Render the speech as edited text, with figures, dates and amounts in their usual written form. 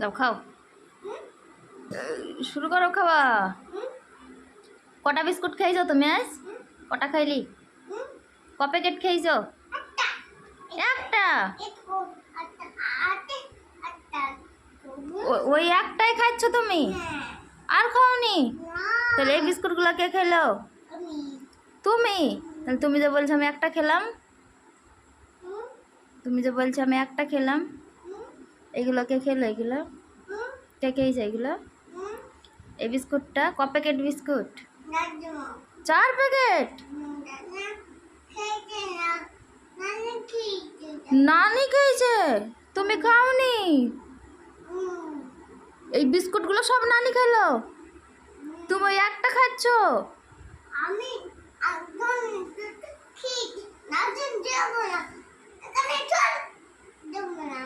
যাও খাও, শুরু করো খাওয়া। কটা বিস্কুট খাইছো তুমি আজ? কটা খাইলি? ক প্যাকেট খাইছো? একটা। ওই একটাই খাচ্ছ তুমি? আর খাওনি? তাহলে এই বিস্কুটগুলো কে খেলো? তুমি। তাহলে তুমি যে বলছো আমি একটা খেলাম, তুমি যে বলছো আমি একটা খেলাম, এগুলো কে খেলো? এগুলো কে খেয়েছে? এগুলো এই বিস্কুটটা ক প্যাকেট বিস্কুট? 4 প্যাকেট। নানি খেয়েছে, তুমি খাওনি? এই বিস্কুটগুলো সব নানি খেলো, তুমি ওই একটা খাচ্ছ? আমি একদম ঠিক না, দেব না, এখানে চল, দেব না।